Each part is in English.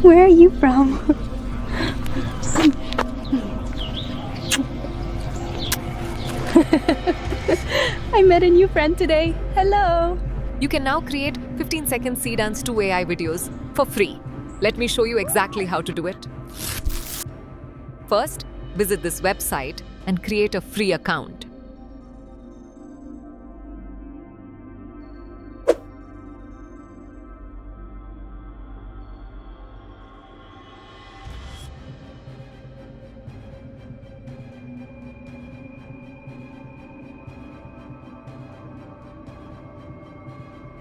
Where are you from? I met a new friend today. Hello. You can now create 15-second Seedance 2 AI videos for free. Let me show you exactly how to do it. First, visit this website and create a free account.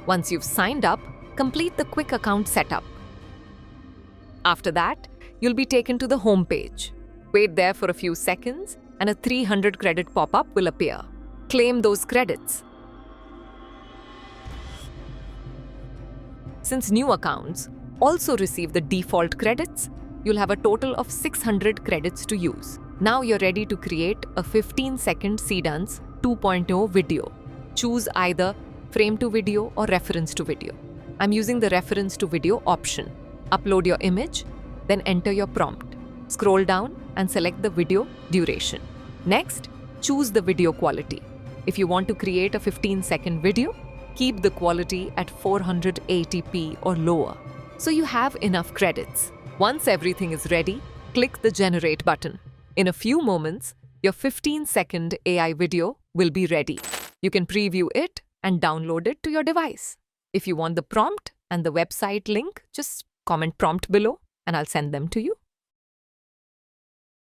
Once you've signed up, complete the quick account setup. After that, you'll be taken to the home page. Wait there for a few seconds and a 300 credit pop-up will appear. Claim those credits. Since new accounts also receive the default credits, you'll have a total of 600 credits to use. Now you're ready to create a 15-second Seedance 2.0 video. Choose either frame to video or reference to video. I'm using the reference to video option. Upload your image, then enter your prompt. Scroll down and select the video duration. Next, choose the video quality. If you want to create a 15-second video, keep the quality at 480p or lower, so you have enough credits. Once everything is ready, click the Generate button. In a few moments, your 15-second AI video will be ready. You can preview it and download it to your device. If you want the prompt and the website link, just comment prompt below and I'll send them to you.